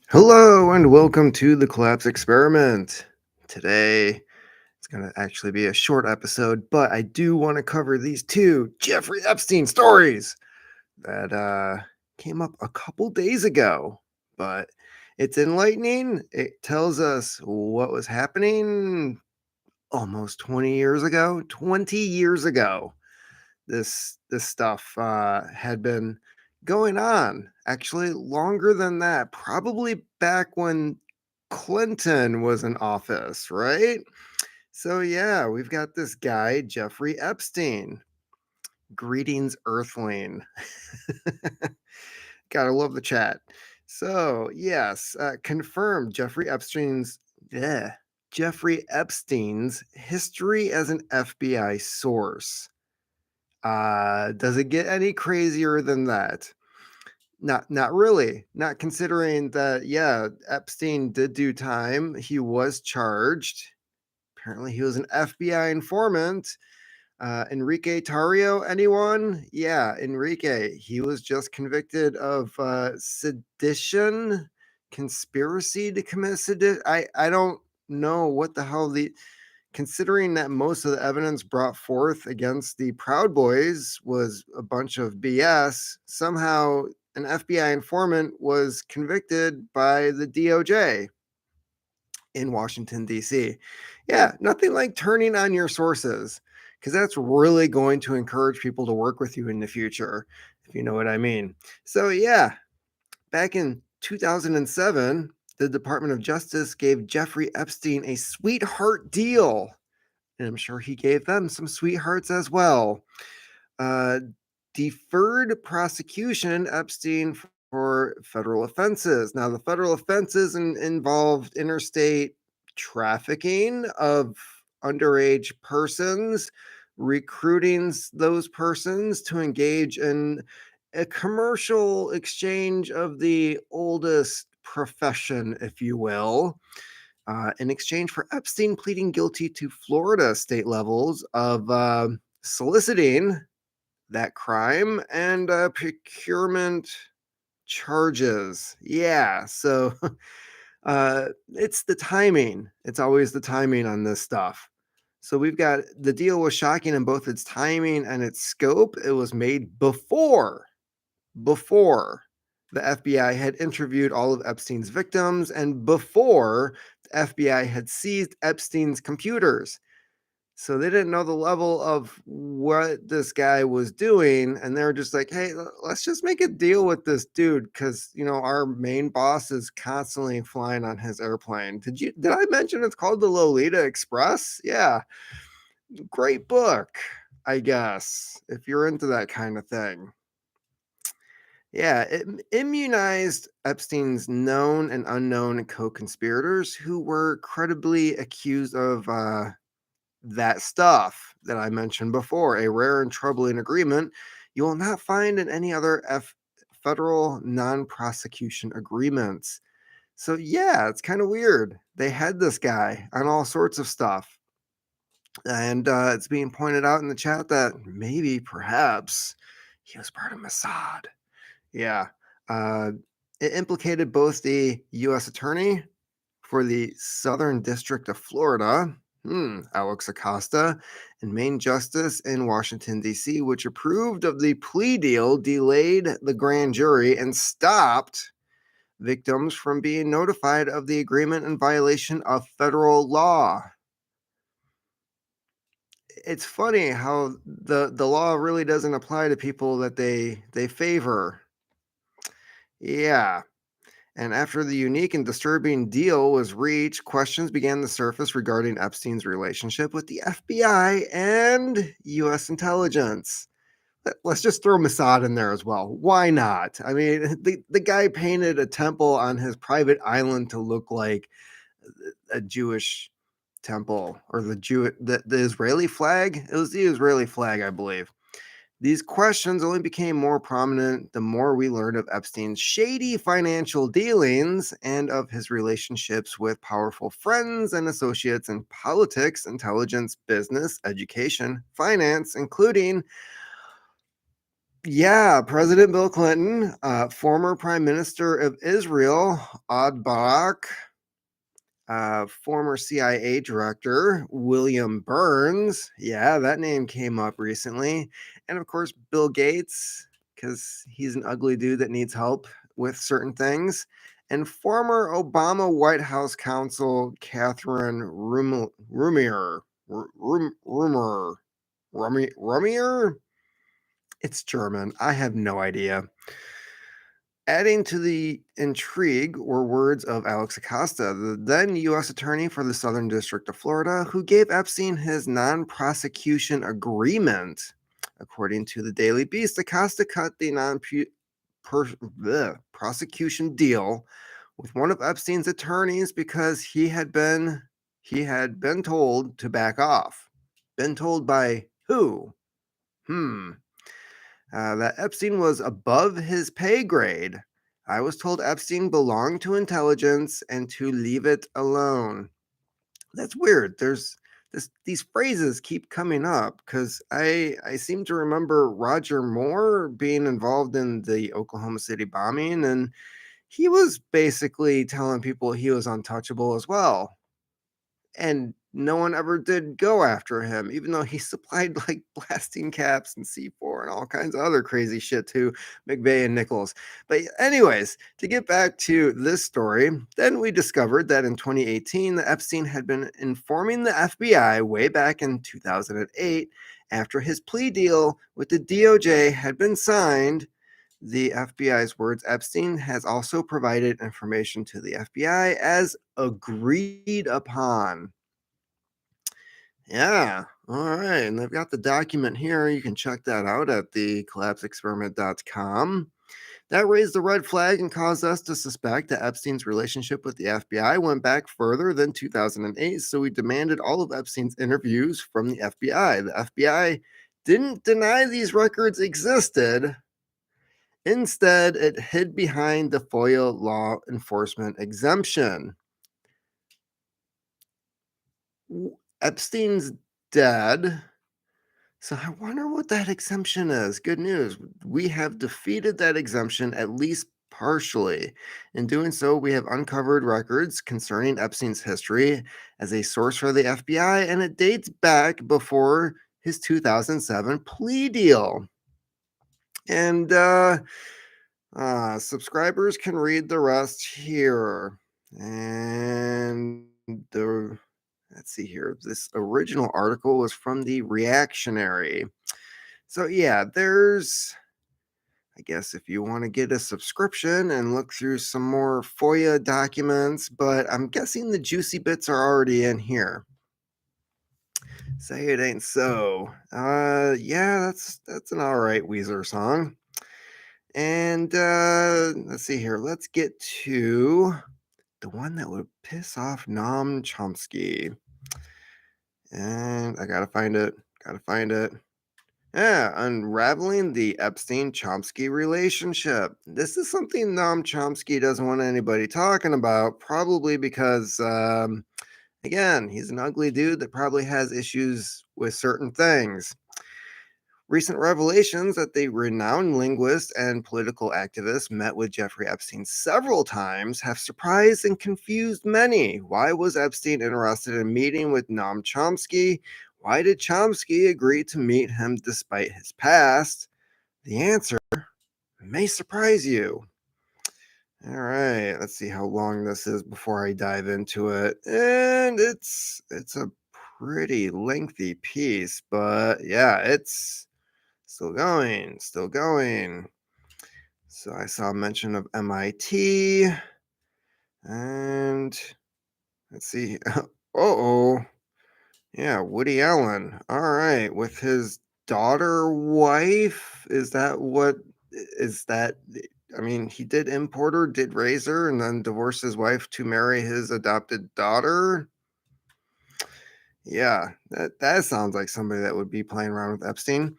Hello and welcome to the Collapse Experiment. Today, it's going to actually be a short episode, but I do want to cover these two Jeffrey Epstein stories that came up a couple days ago. But it's enlightening. It tells us what was happening almost 20 years ago. 20 years ago, this stuff had been going on actually longer than that, probably back when Clinton was in office, right? So yeah, we've got this guy Jeffrey Epstein. Greetings, Earthling. Gotta love the chat. So yes, confirmed yeah, Jeffrey Epstein's history as an FBI source. Does it get any crazier than that? Not really. Not considering that, yeah, Epstein did do time. He was charged. Apparently, he was an FBI informant. Enrique Tarrio, anyone? Yeah, Enrique. He was just convicted of sedition, conspiracy to commit sedition. I don't know what the hell considering that most of the evidence brought forth against the Proud Boys was a bunch of BS, somehow an FBI informant was convicted by the DOJ in Washington, D.C. Yeah, nothing like turning on your sources, because that's really going to encourage people to work with you in the future, if you know what I mean. So, yeah, back in 2007, the Department of Justice gave Jeffrey Epstein a sweetheart deal, and I'm sure he gave them some sweethearts as well. Uh, Deferred prosecution Epstein for federal offenses. Now, the federal offenses involved interstate trafficking of underage persons, recruiting those persons to engage in a commercial exchange of the oldest profession, if you will, in exchange for Epstein pleading guilty to Florida state levels of soliciting that crime and procurement charges. Yeah, so it's the timing. It's always the timing on this stuff. So we've got the deal was shocking in both its timing and its scope. It was made before the FBI had interviewed all of Epstein's victims and before the FBI had seized Epstein's computers. So they didn't know the level of what this guy was doing. And they were just like, hey, let's just make a deal with this dude because, our main boss is constantly flying on his airplane. Did I mention it's called the Lolita Express? Yeah. Great book, I guess, if you're into that kind of thing. Yeah, it immunized Epstein's known and unknown co-conspirators who were credibly accused of that stuff that I mentioned before, a rare and troubling agreement you will not find in any other federal non-prosecution agreements. So yeah, it's kind of weird. They had this guy on all sorts of stuff. And it's being pointed out in the chat that maybe, perhaps, he was part of Mossad. Yeah. Uh, it implicated both the U.S. attorney for the Southern District of Florida, Alex Acosta, and Main Justice in Washington, D.C., which approved of the plea deal, delayed the grand jury, and stopped victims from being notified of the agreement in violation of federal law. It's funny how the law really doesn't apply to people that they favor. Yeah. And after the unique and disturbing deal was reached, questions began to surface regarding Epstein's relationship with the FBI and U.S. intelligence. Let's just throw Mossad in there as well. Why not? I mean, the guy painted a temple on his private island to look like a Jewish temple, or the Israeli flag. It was the Israeli flag, I believe. These questions only became more prominent the more we learned of Epstein's shady financial dealings and of his relationships with powerful friends and associates in politics, intelligence, business, education, finance, including Yeah, President Bill Clinton, former Prime Minister of Israel, Ad Barak, former CIA director William Burns. Yeah, that name came up recently. And of course, Bill Gates, because he's an ugly dude that needs help with certain things. And former Obama White House counsel Catherine Rumier. Rumier. Rumier? It's German. I have no idea. Adding to the intrigue were words of Alex Acosta, the then U.S. Attorney for the Southern District of Florida, who gave Epstein his non prosecution agreement. According to the Daily Beast, Acosta cut the prosecution deal with one of Epstein's attorneys because he had been told to back off. Been told by who? Hmm. That Epstein was above his pay grade. I was told Epstein belonged to intelligence and to leave it alone. That's weird. These phrases keep coming up because I seem to remember Roger Moore being involved in the Oklahoma City bombing, and he was basically telling people he was untouchable as well, and no one ever did go after him, even though he supplied like blasting caps and C4 and all kinds of other crazy shit to McVeigh and Nichols. But, anyways, to get back to this story, then we discovered that in 2018, the Epstein had been informing the FBI way back in 2008 after his plea deal with the DOJ had been signed. The FBI's words, Epstein has also provided information to the FBI as agreed upon. Yeah. All right. And they've got the document here. You can check that out at the collapseexperiment.com. That raised the red flag and caused us to suspect that Epstein's relationship with the FBI went back further than 2008. So we demanded all of Epstein's interviews from the FBI. The FBI didn't deny these records existed. Instead, it hid behind the FOIA law enforcement exemption. Epstein's dead. So I wonder what that exemption is. Good news. We have defeated that exemption at least partially. In doing so, we have uncovered records concerning Epstein's history as a source for the FBI, and it dates back before his 2007 plea deal. And subscribers can read the rest here. And let's see here. This original article was from the Reactionary. So yeah, I guess if you want to get a subscription and look through some more FOIA documents, but I'm guessing the juicy bits are already in here. Say it ain't so. Yeah, that's an all right Weezer song. And let's see here. Let's get to the one that would piss off Noam Chomsky. And I gotta find it. Gotta find it. Yeah, unraveling the Epstein-Chomsky relationship. This is something Noam Chomsky doesn't want anybody talking about, probably because, again, he's an ugly dude that probably has issues with certain things. Recent revelations that the renowned linguist and political activist met with Jeffrey Epstein several times have surprised and confused many. Why was Epstein interested in meeting with Noam Chomsky? Why did Chomsky agree to meet him despite his past? The answer may surprise you. All right, let's see how long this is before I dive into it. And it's a pretty lengthy piece, but yeah, it's still going, still going. So I saw mention of MIT, and let's see. Oh, yeah, Woody Allen. All right, with his daughter wife. Is that what is that? I mean, he did import her, did raise her, and then divorced his wife to marry his adopted daughter. Yeah, that sounds like somebody that would be playing around with Epstein.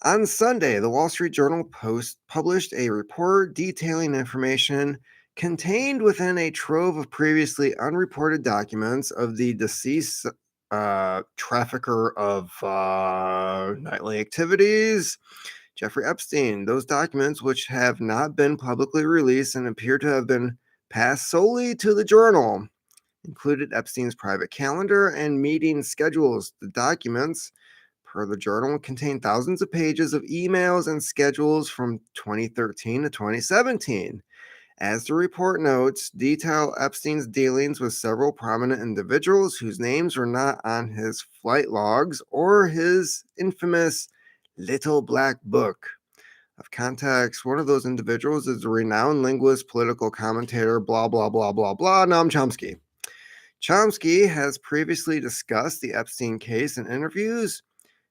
On Sunday, the Wall Street Journal Post published a report detailing information contained within a trove of previously unreported documents of the deceased trafficker of nightly activities. Jeffrey Epstein. Those documents, which have not been publicly released and appear to have been passed solely to the journal, included Epstein's private calendar and meeting schedules. The documents, per the journal, contain thousands of pages of emails and schedules from 2013 to 2017. As the report notes, detail Epstein's dealings with several prominent individuals whose names were not on his flight logs or his infamous Little Black Book. Of context, one of those individuals is the renowned linguist, political commentator, blah, blah, blah, blah, blah, Noam Chomsky. Chomsky has previously discussed the Epstein case in interviews,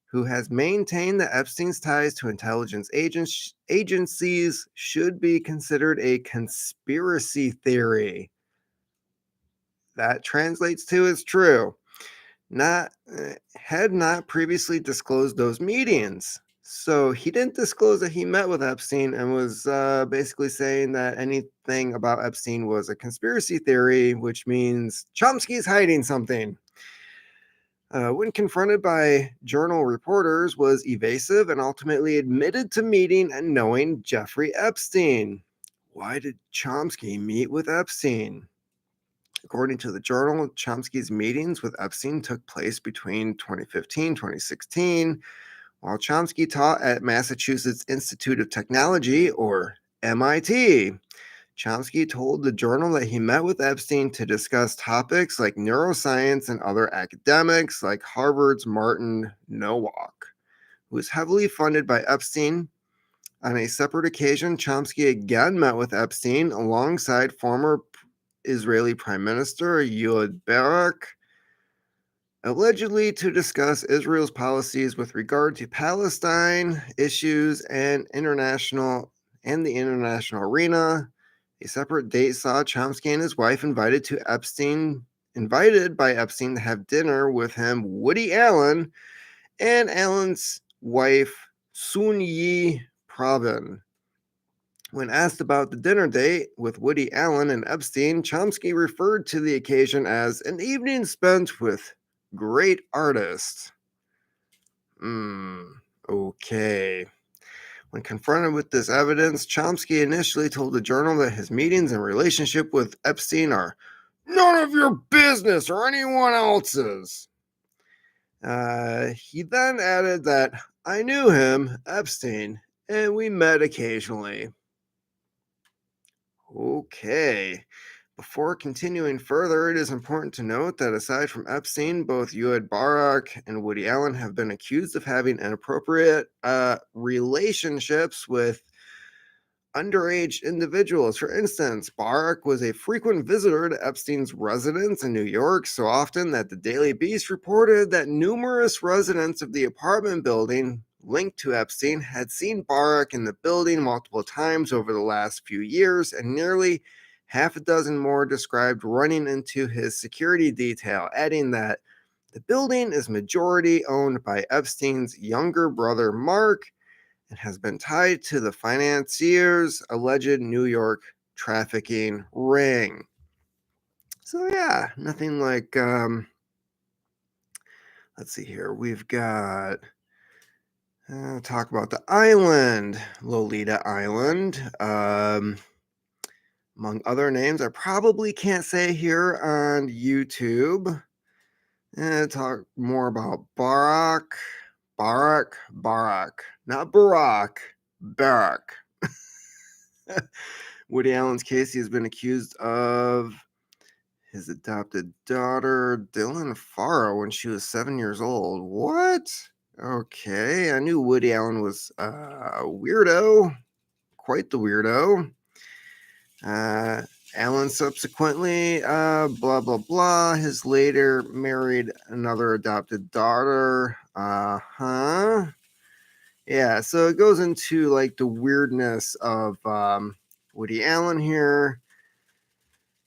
who has maintained that Epstein's ties to intelligence agencies should be considered a conspiracy theory. That translates to is true. Had not previously disclosed those meetings. So he didn't disclose that he met with Epstein and was basically saying that anything about Epstein was a conspiracy theory, which means Chomsky's hiding something. When confronted by journal reporters, was evasive and ultimately admitted to meeting and knowing Jeffrey Epstein. Why did Chomsky meet with Epstein? According to the journal, Chomsky's meetings with Epstein took place between 2015 and 2016, while Chomsky taught at Massachusetts Institute of Technology, or MIT. Chomsky told the journal that he met with Epstein to discuss topics like neuroscience and other academics, like Harvard's Martin Nowak, who was heavily funded by Epstein. On a separate occasion, Chomsky again met with Epstein alongside former Israeli Prime Minister Ehud Barak, allegedly to discuss Israel's policies with regard to Palestine issues and the international arena. A separate date saw Chomsky and his wife invited by Epstein to have dinner with him, Woody Allen, and Allen's wife, Sun Yi Pravin. When asked about the dinner date with Woody Allen and Epstein, Chomsky referred to the occasion as an evening spent with great artists. Okay. When confronted with this evidence, Chomsky initially told the journal that his meetings and relationship with Epstein are none of your business or anyone else's. He then added that I knew him, Epstein, and we met occasionally. Okay. Before continuing further, it is important to note that aside from Epstein, both Ehud Barak and Woody Allen have been accused of having inappropriate relationships with underage individuals. For instance, Barak was a frequent visitor to Epstein's residence in New York, so often that the Daily Beast reported that numerous residents of the apartment building linked to Epstein had seen Barak in the building multiple times over the last few years, and nearly half a dozen more described running into his security detail, adding that the building is majority owned by Epstein's younger brother, Mark, and has been tied to the financier's alleged New York trafficking ring. So yeah, nothing like, let's see here. We've got, talk about the island, Lolita Island. Among other names I probably can't say here on YouTube. Talk more about Barak, not Barack, Barak. Woody Allen's case, he has been accused of his adopted daughter, Dylan Farrow, when she was 7 years old. What? Okay, I knew Woody Allen was a weirdo, quite the weirdo. Allen subsequently, blah, blah, blah, has later married another adopted daughter. Yeah, so it goes into like the weirdness of Woody Allen here.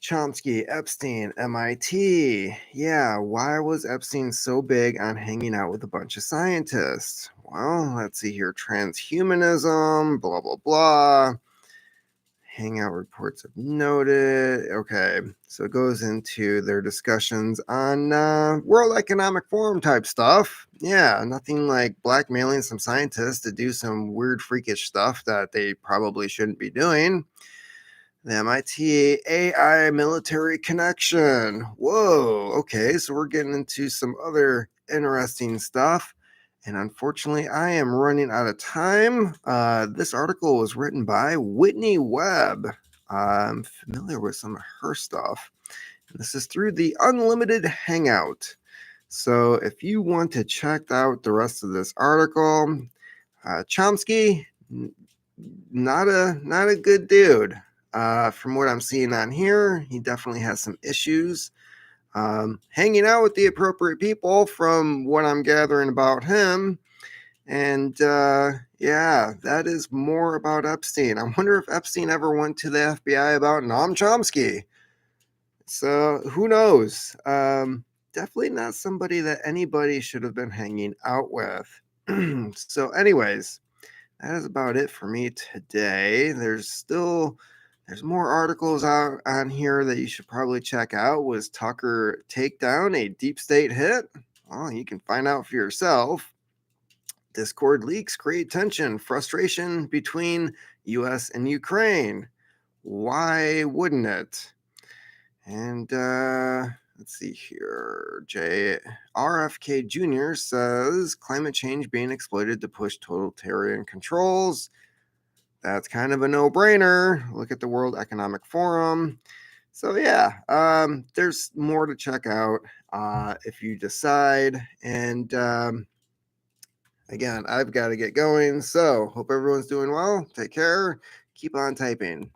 Chomsky, Epstein, MIT. Yeah, why was Epstein so big on hanging out with a bunch of scientists? Well, let's see here. Transhumanism, blah, blah, blah. Hangout reports of noted. Okay, so it goes into their discussions on World Economic Forum type stuff. Yeah, nothing like blackmailing some scientists to do some weird, freakish stuff that they probably shouldn't be doing. The MIT AI military connection. Whoa, okay, so we're getting into some other interesting stuff. And unfortunately, I am running out of time. This article was written by Whitney Webb. I'm familiar with some of her stuff. This is through the Unlimited Hangout. So if you want to check out the rest of this article, Chomsky, not a good dude. From what I'm seeing on here, he definitely has some issues. Hanging out with the appropriate people, from what I'm gathering about him. And yeah, that is more about Epstein. I wonder if Epstein ever went to the FBI about Noam Chomsky. So who knows? Definitely not somebody that anybody should have been hanging out with. So, anyways, that is about it for me today. There's more articles out on here that you should probably check out. Was Tucker takedown a deep state hit? Well, you can find out for yourself. Discord leaks create tension, frustration between US and Ukraine. Why wouldn't it? And let's see here. RFK Jr. says climate change being exploited to push totalitarian controls. That's kind of a no-brainer. Look at the World Economic Forum. So yeah, there's more to check out if you decide. And again, I've got to get going. So hope everyone's doing well. Take care. Keep on typing.